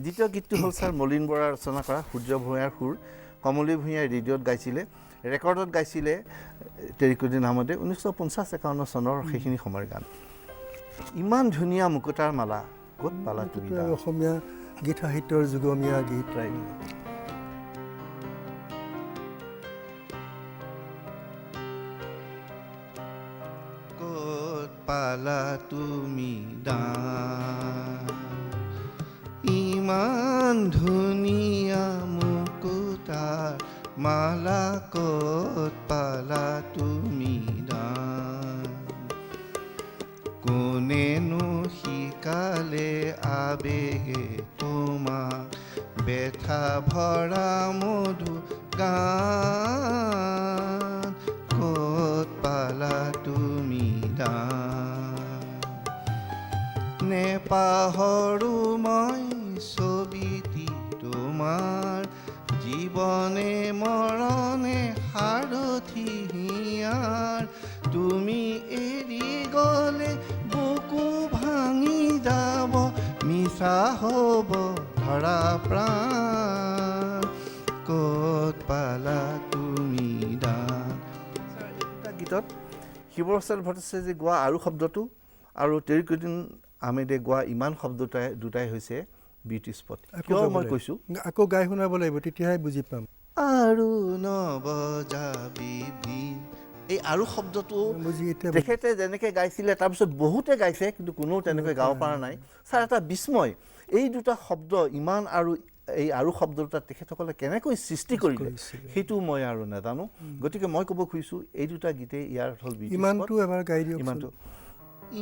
দ্বিতীয় গীতটো হ'ল ছাৰ মলিন বৰা ৰচনা কৰা সূৰ্য ভূঞাৰ সুৰ কমলী ভূঞাই ৰেডিঅ'ত গাইছিলে ৰেকৰ্ডত গাইছিলে টেৰিকটি নামতে 1950-51 চনৰ সেইখিনি সময়ৰ গান ইমান ধুনীয়া মুকুতাৰ মালা ক'ত পালা তুমি অসমীয়া গীত সাহিত্যৰ যুগমীয়া গীত ক'ত পালা তুমি ইমান ধুনীয়া মুকুতাৰ মালা ক'ত পালা তুমি কোনেনো শিকালে আবেগে তোমাক বেথা ভৰা মধু গান ক'ত পালা তুমি নেপাহৰো মই ছবিটি তোমাৰ জীৱনে মৰণে সাৰথি হিয়াৰ তুমি এৰি গ'লে বুকু ভাঙি যাব মিছা হ'ব ধৰা প্ৰাণ ক'ত পালা তুমি গীতত শিৱপ্ৰসাদ ভট্টাচাৰ্যই গোৱা আৰু শব্দটো আৰু টেৰিকটি আহমেদে গোৱা ইমান শব্দ দুটাই হৈছে বিউটি স্পট কিয় মই কৈছোঁ আকৌ গাই শুনাব লাগিব তেতিয়াহে বুজি পাম আৰু নবজাবি এই আৰু শব্দটো তেখেতে যেনেকৈ গাইছিলে তাৰপিছত বহুতে গাইছে কিন্তু কোনেও তেনেকৈ গাব পৰা নাই ছাৰ এটা বিস্ময় এই দুটা শব্দ ইমান এই আৰু শব্দ দুটা তেখেতসকলে কেনেকৈ সৃষ্টি কৰিলে সেইটো মই আৰু নাজানো গতিকে মই ক'ব খুজিছোঁ এই দুটা গীতে ইয়াৰ হ'ল ইমানটো এবাৰ গাই দিয়ক ইমানটো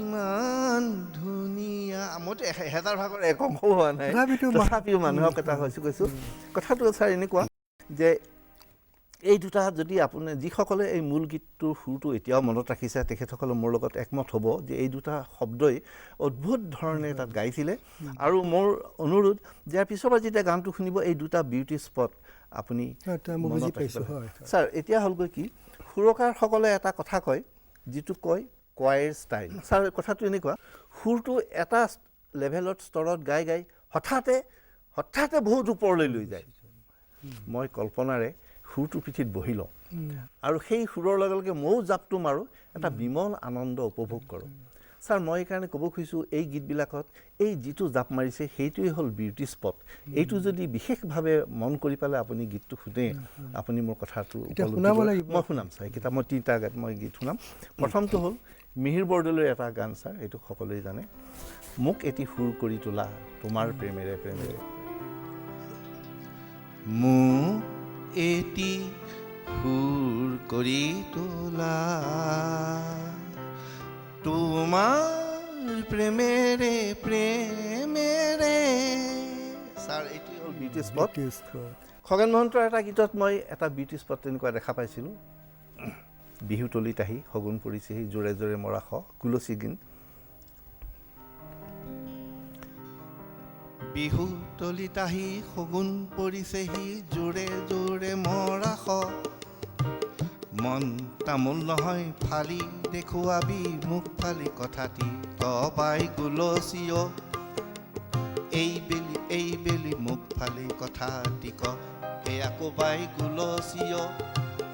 ইমান ধুনীয়া মইতো 1000 ভাগৰ এক অংশও হোৱা নাই তথাপিও মানুহক এটা কৈছোঁ কথাটো ছাৰ এনেকুৱা যে এই দুটা যদি আপুনি যিসকলে এই মূল গীতটোৰ সুৰটো এতিয়াও মনত ৰাখিছে তেখেতসকলে মোৰ লগত একমত হ'ব যে এই দুটা শব্দই অদ্ভুত ধৰণে তাত গাইছিলে আৰু মোৰ অনুৰোধ যে পিছৰবাৰ যেতিয়া গানটো শুনিব এই দুটা বিউটি স্পট আপুনি ছাৰ এতিয়া হ'লগৈ কি সুৰকাৰসকলে এটা কথা কয় যিটো কয় কোৱাইৰ ষ্টাইল ছাৰ কথাটো এনেকুৱা সুৰটো এটা লেভেলত স্তৰত গাই হঠাতে বহুত ওপৰলৈ লৈ যায় মই কল্পনাৰে সুৰটো পিঠিত বহি লওঁ আৰু সেই সুৰৰ লগে লগে ময়ো জাপটো মাৰোঁ এটা বিমল আনন্দ উপভোগ কৰোঁ ছাৰ মই এইকাৰণে ক'ব খুজিছোঁ এই গীতবিলাকত এই যিটো জাপ মাৰিছে সেইটোৱে হ'ল বিউটি স্পট এইটো যদি বিশেষভাৱে মন কৰি পেলাই আপুনি গীতটো শুনে আপুনি মোৰ কথাটো মই শুনাম ছাৰ এইকেইটা মই 3টা গান মই গীত শুনাম প্ৰথমটো হ'ল মিহিৰ বৰদলৈৰ এটা গান ছাৰ এইটো সকলোৱে জানে মোক এটি সুৰ কৰি তোলা তোমাৰ প্ৰেমেৰে প্ৰেমেৰে মোক এটি সুৰ কৰি তোলা তোমাৰ প্ৰেমেৰে প্ৰেমেৰে ছাৰ এইটোৱে হ'ল বিউটি স্পট খগেন মহন্তৰ এটা গীতত মই এটা বিউটি স্পট তেনেকুৱা দেখা পাইছিলোঁ বিহুতলিত আহি শগুন পৰিছেহি জোৰে জোৰে মৰাশ কুলচী গীত বিহুতলিত আহি শগুন পৰিছেহি জোৰে জোৰে মৰাশ মন তামোল নহয় ফালি দেখুৱাবি মুখ ফালি কথাটি তবাই গুলচিয় এই বেলি মুখ ফালি কথাটি ক এয়া কবাই গুলচিয়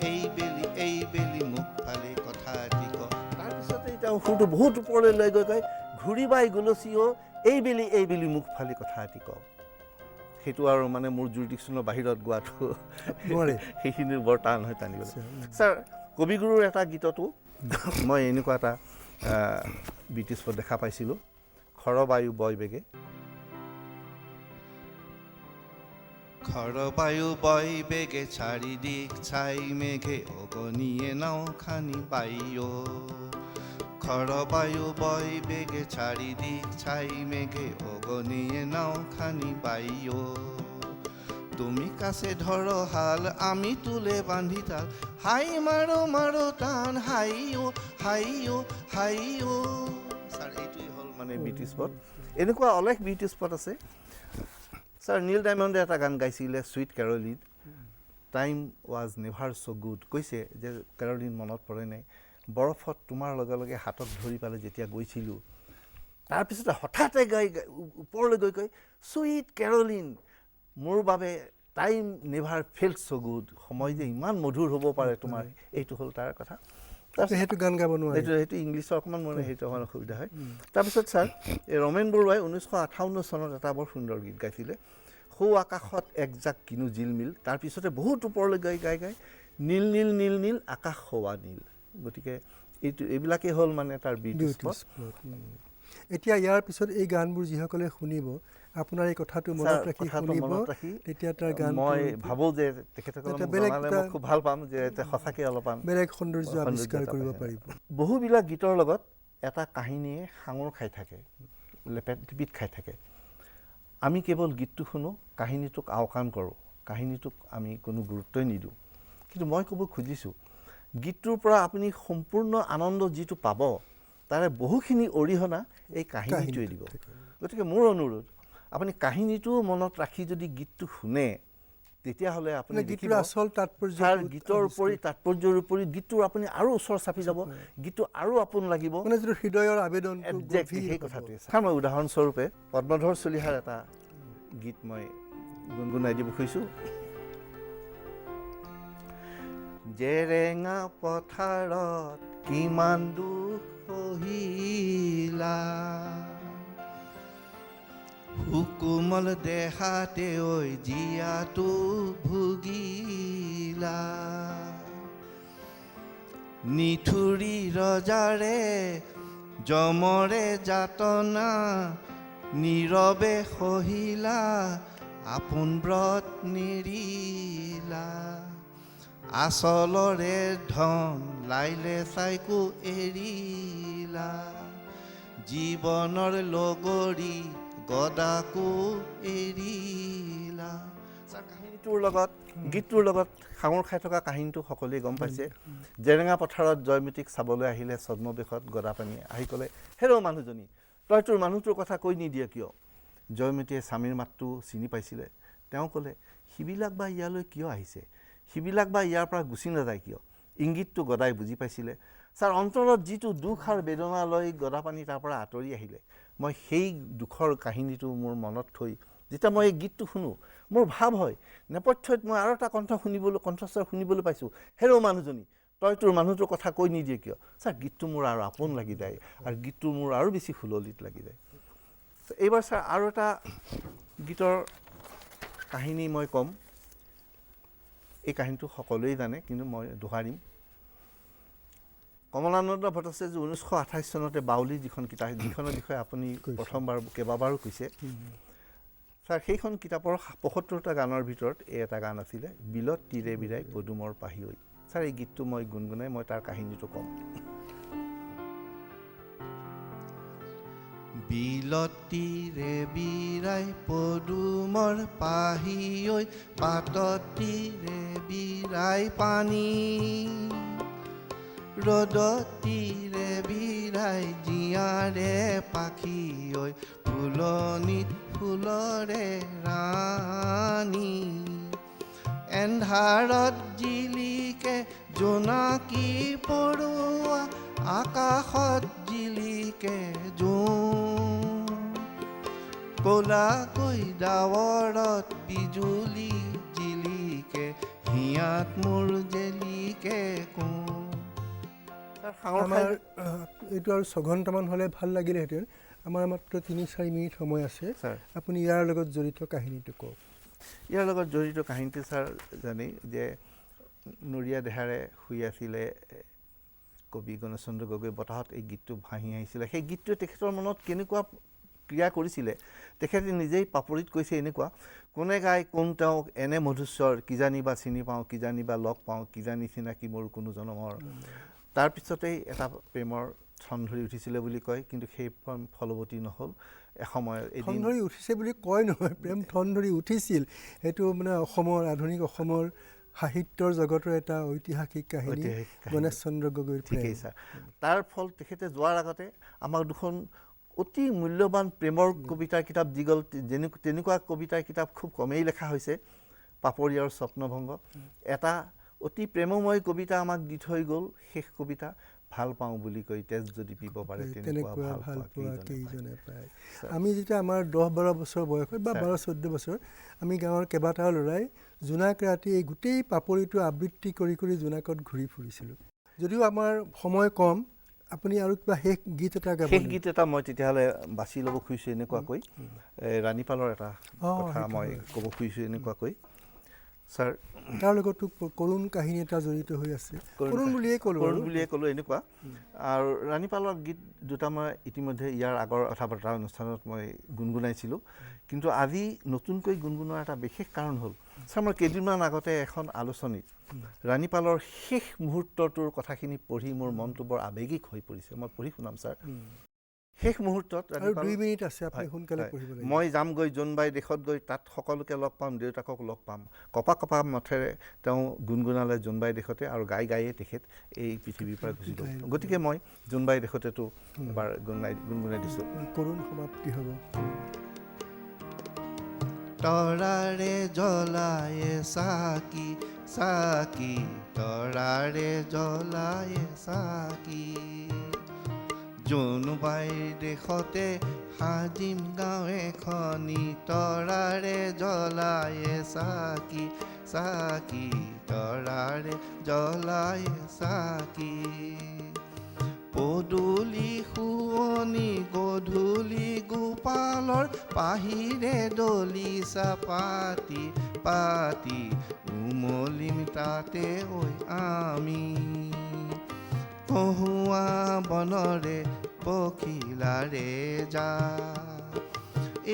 এই বেলি মুখ ফালি কথাটি ক তাৰপিছতে তেওঁ সুৰটো বহুত ওপৰলৈ লৈ গৈ ঘূৰিবাই গুলচিয় এই বেলি মুখ ফালি কথা এটি কওঁ সেইটো আৰু মানে মোৰ জুৰিডিকশ্যনৰ বাহিৰত গোৱাটো সেইখিনি বৰ টান হয় টানিবলৈ ছাৰ কবিগুৰুৰ এটা গীততো মই এনেকুৱা এটা বিউটি স্পট দেখা পাইছিলোঁ খৰবায়ু বয় বেগে খৰবায়ু বয় বেগে চাৰিদিক চাই মেঘে অগনিয়ে নাও খানি পাইও খৰবায়ু বয় বেগে চাৰিদিক চাই মেঘে অগনিয়ে নাও খানি পাইও তুমি কাছে ধৰো হাল আমি তুলে বান্ধি তাল হাই মাৰো মাৰো টান হাইও ছাৰ এইটোৱে হ'ল মানে বিউটি স্পট এনেকুৱা অলেখ বিউটি স্পট আছে ছাৰ নীল ডায়মণ্ডে এটা গান গাইছিলে sweet Caroline time was never so' good কৈছে যে কেৰলিন মনত পৰে নাই বৰফত তোমাৰ লগে লগে হাতত ধৰি পালে যেতিয়া গৈছিলোঁ তাৰপিছতে হঠাতে গাই ওপৰলৈ গৈ কৈ চুইট কেৰলিন মোৰ বাবে টাইম নেভাৰ ফেল্ট ছ' গুড সময় যে ইমান মধুৰ হ'ব পাৰে তোমাৰ এইটো হ'ল তাৰ কথা সেইটো গান গাব নোৱাৰে সেইটো ইংলিছৰ অকণমান মানে সেইটো অকণমান অসুবিধা হয় তাৰপিছত ছাৰ এই ৰমেন বৰুৱাই 1958 চনত এটা বৰ সুন্দৰ গীত গাইছিলে সৌ আকাশত একজাক কিনো জিলমিল তাৰপিছতে বহুত ওপৰলৈ গাই নীল নীল নীল নীল আকাশ হোৱা নীল গতিকে এইবিলাকেই হ'ল মানে তাৰ বিউটি স্পট এতিয়া ইয়াৰ পিছত এই গানবোৰ যিসকলে শুনিব আপোনাৰ এই কথাটো মনত ৰাখি শুনিব তেতিয়া তাৰ গান মই ভাবোঁ যে তেখেতসকলে জনালে মই খুব ভাল পাম যে সঁচাকৈ অলপমান বেলেগ সৌন্দৰ্য আৱিষ্কাৰ কৰিব পাৰিব বহুবিলাক গীতৰ লগত এটা কাহিনীয়ে সাঙুৰ খাই থাকে লেপেট খাই থাকে আমি কেৱল গীতটো শুনো কাহিনীটোক আওকাণ কৰোঁ কাহিনীটোক আমি কোনো গুৰুত্বই নিদিওঁ কিন্তু মই ক'ব খুজিছোঁ গীতটোৰ পৰা আপুনি সম্পূৰ্ণ আনন্দ যিটো পাব তাৰে বহুখিনি অৰিহণা এই কাহিনীটোৱে দিব গতিকে মোৰ অনুৰোধ আপুনি কাহিনীটো মনত ৰাখি যদি গীতটো শুনে তেতিয়াহ'লে আপুনি গীতৰ আচল তাৎপৰ্য গীতৰ উপৰি তাৎপৰ্যৰ উপৰি গীতটোৰ আপুনি আৰু ওচৰ চাপি যাব গীতটো আৰু আপোন লাগিব মানে যিটো হৃদয়ৰ আবেদন সেই কথাটোৱে চাওঁ মই উদাহৰণস্বৰূপে পদ্মধৰ চলিহাৰ এটা গীত মই গুণগুণাই দিব খুজিছোঁ জেৰেঙা পথাৰত কিমান দুখ সহিলা হুকুমল দেহাতে ঐ জীয়াটো ভুগিলা নিঠুৰি ৰজাৰে যমৰে যাতনা নীৰৱে সহিলা আপোন ব্ৰত নেৰিলা আচলৰে ধন লাইলে চাইকো এৰিলা জীৱনৰ লগৰী গদাকো এৰিলা ছাৰ কাহিনীটোৰ লগত গীতটোৰ লগত সাঙুৰ খাই থকা কাহিনীটো সকলোৱে গম পাইছে জেৰেঙা পথাৰত জয়মতীক চাবলৈ আহিলে ছদ্মবেশত গদাপানীয়ে আহি ক'লে হেৰ' মানুহজনী তই তোৰ মানুহটোৰ কথা কৈ নিদিয়ে কিয় জয়মতীয়ে স্বামীৰ মাতটো চিনি পাইছিলে তেওঁ ক'লে সিবিলাক বা ইয়ালৈ কিয় আহিছে সিবিলাক বা ইয়াৰ পৰা গুচি নাযায় কিয় ইংগিতটো গদাই বুজি পাইছিলে ছাৰ অন্তৰত যিটো দুখ আৰু বেদনা লৈ গদাপানী তাৰ পৰা আঁতৰি আহিলে মই সেই দুখৰ কাহিনীটো মোৰ মনত থৈ যেতিয়া মই এই গীতটো শুনো মোৰ ভাৱ হয় নেপথ্যত মই আৰু এটা কণ্ঠস্বৰ শুনিবলৈ পাইছোঁ হেৰ' মানুহজনী তই তোৰ মানুহটোৰ কথা কৈ নিদিয়ে কিয় ছাৰ গীতটো মোৰ আৰু আপোন লাগি যায় আৰু গীতটো মোৰ আৰু বেছি সুললিত লাগি যায় এইবাৰ ছাৰ আৰু এটা গীতৰ কাহিনী মই ক'ম এই কাহিনীটো সকলোৱেই জানে কিন্তু মই দোহাৰিম কমলানন্দ ভট্টাচাৰ্য 1928 চনতে বাউলী যিখন কিতাপ যিখনৰ বিষয়ে আপুনি প্ৰথমবাৰ কেইবাবাৰো কৈছে ছাৰ সেইখন কিতাপৰ ৭৫টা গানৰ ভিতৰত এই এটা গান আছিলে বিলত তীৰে বিৰাই পদুমৰ পাহি ঐ ছাৰ এই গীতটো মই গুণগুণাই মই তাৰ কাহিনীটো ক'ম বিলত তীৰে বিৰাই পদুমৰ পাহি ঐ পাতত তীৰে বিৰাই পানী ৰ'দত তীৰে বিৰাই জীয়াৰে পাখি ঐ ফুলনিত ফুলৰে ৰাণী এন্ধাৰত জিলিকে জোনাকী পৰুৱা আকাশত জিলিকে ক'লাকৈ ডাৱৰত বিজুলী জিলিকে হিয়াত মোৰ জেলিকে আমাৰ এইটো আৰু 6 ঘণ্টামান হ'লে ভাল লাগিলেহেঁতেন আমাৰ মাত্ৰ 3-4 মিনিট সময় আছে আপুনি ইয়াৰ লগত জড়িত কাহিনীটো কওক ইয়াৰ লগত জড়িত কাহিনীটো ছাৰ জানেই যে নৰিয়া দেহাৰে শুই আছিলে কবি গণেশচন্দ্ৰ গগৈ বতাহত এই গীতটো ভাহি আহিছিলে সেই গীতটোৱে তেখেতৰ মনত কেনেকুৱা ক্ৰিয়া কৰিছিলে তেখেতে নিজেই পাপৰিত কৈছে এনেকুৱা কোনে গাই কোন তেওঁক এনে মধুস্বৰ কিজানি বা চিনি পাওঁ কিজানি বা লগ পাওঁ কিজানি চিনাকি মোৰ কোনো জনমৰ তাৰপিছতেই এটা প্ৰেমৰ ঠন ধৰি উঠিছিলে বুলি কয় কিন্তু সেই ফলৱতী নহ'ল এসময়ত ঠন ধৰি উঠিছে বুলি কয় নহয় প্ৰেম ঠন ধৰি উঠিছিল সেইটো মানে অসমৰ আধুনিক অসমৰ সাহিত্যৰ জগতৰ এটা ঐতিহাসিক কাহিনী গণেশচন্দ্ৰ গগৈৰ ঠিকেই ছাৰ তাৰ ফল তেখেতে যোৱাৰ আগতে আমাক দুখন অতি মূল্যৱান প্ৰেমৰ কবিতাৰ কিতাপ যিগল তেনেকুৱা কবিতাৰ কিতাপ খুব কমেই লেখা হৈছে পাপৰি আৰু স্বপ্নভংগ এটা অতি প্ৰেমময় কবিতা আমাক দি থৈ গ'ল শেষ কবিতা ভাল পাওঁ বুলি কৈ তেজ যদি পিব পাৰে তেনেকুৱা ভাল পোৱা কেইজনে পায় আমি যেতিয়া আমাৰ 10-12 বছৰ বয়সত বা 12-14 বছৰ আমি গাঁৱৰ কেইবাটাও ল'ৰাই জোনাক ৰাতি এই গোটেই পাপৰিটো আবৃত্তি কৰি কৰি জোনাকত ঘূৰি ফুৰিছিলোঁ যদিও আমাৰ সময় কম আপুনি আৰু কিবা শেষ গীত এটা গাব শেষ গীত এটা মই তেতিয়াহ'লে বাছি ল'ব খুজিছোঁ এনেকুৱাকৈ ৰাণীপালৰ এটা কথা মই ক'ব খুজিছোঁ এনেকুৱাকৈ ছাৰ তাৰ লগতো কৰুণ কাহিনী এটা জড়িত হৈ আছে কৰুণ বুলিয়ে ক'লোঁ এনেকুৱা আৰু ৰাণীপালৰ গীত দুটা মই ইতিমধ্যে ইয়াৰ আগৰ কথা বতৰা অনুষ্ঠানত মই গুণগুণাইছিলোঁ কিন্তু আজি নতুনকৈ গুণগুণোৱাৰ এটা বিশেষ কাৰণ হ'ল ছাৰ মই কেইদিনমান আগতে এখন আলোচনীত ৰাণীপালৰ শেষ মুহূৰ্তটোৰ কথাখিনি পঢ়ি মোৰ মনটো বৰ আৱেগিক হৈ পৰিছে মই পঢ়ি শুনাম ছাৰ শেষ মুহূৰ্তত 2 মিনিট আছে আপুনি সোনকালে পঢ়িব লাগিব মই যাম গৈ জোনবাই দেশত গৈ তাত সকলোকে লগ পাম দেউতাকক লগ পাম কপা কপা মথেৰে তেওঁ গুণগুণালে জোনবাই দেশতে আৰু গায়ে তেখেত এই পৃথিৱীৰ পৰা গুচি গ'ল গতিকে মই জোনবাই দেশতেতো এবাৰ গুণগুণাই দিছোঁ কৰুণ সমাপ্তি হ'ব তৰাৰে জ্বলায়ে চাকি চাকি তৰাৰে জ্বলায়ে চাকি জোনবাই দেশতে সাজিম গাঁও এখনি তৰাৰে জ্বলায়ে চাকি চাকি তৰাৰে জ্বলায়ে চাকি পদূলি শুৱনি গধূলি গোপালৰ পাহিৰে দলিচা পাতি পাতি উমলিম তাতে ঐ আমি কহুৱা বনৰে পখিলাৰে যা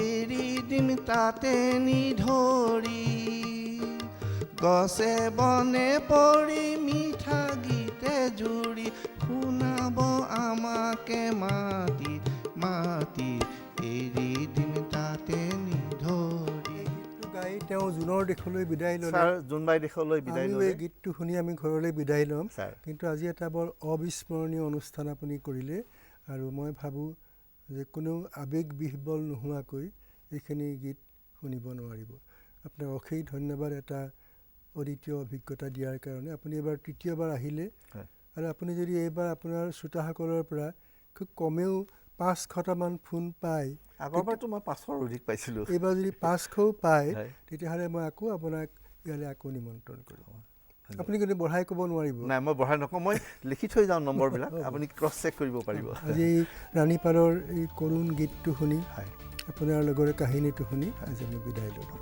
এৰি দিম তাতে নিধৰি গছে বনে পৰি মিঠা গীতে জুৰি শুনাব আমাকে মাতি মাতি এৰি দিম তাতে নিধৰি গাই তেওঁ জোনৰ দেশলৈ বিদায় ল'লে ছাৰ জোনবাই দেশলৈ বিদায় ল'লে এই গীতটো শুনি আমি ঘৰলৈ বিদায় ল'ম কিন্তু আজি এটা বৰ অবিস্মৰণীয় অনুষ্ঠান আপুনি কৰিলে আৰু মই ভাবোঁ যে কোনো আৱেগ বিহ্বল নোহোৱাকৈ এইখিনি গীত শুনিব নোৱাৰিব আপোনাক অশেষ ধন্যবাদ এটা অদ্বিতীয় অভিজ্ঞতা দিয়াৰ কাৰণে আপুনি এবাৰ তৃতীয়বাৰ আহিলে আৰু আপুনি যদি এইবাৰ আপোনাৰ শ্ৰোতাসকলৰ পৰা খুব কমেও 500টামান ফোন পায় আগৰবাৰতো মই 500ৰ অধিক পাইছিলোঁ এইবাৰ যদি 500ও পায় তেতিয়াহ'লে মই আকৌ আপোনাক ইয়ালৈ আকৌ নিমন্ত্ৰণ কৰিম আপুনি কিন্তু বঢ়াই ক'ব নোৱাৰিব নাই মই বঢ়াই নকওঁ মই লিখি থৈ যাওঁ নম্বৰবিলাক আপুনি ক্ৰছ চেক কৰিব পাৰিব আজি ৰাণীপালৰ এই কৰুণ গীতটো শুনি আপোনাৰ লগৰ কাহিনীটো শুনি আজি আমি বিদায় ল'লোঁ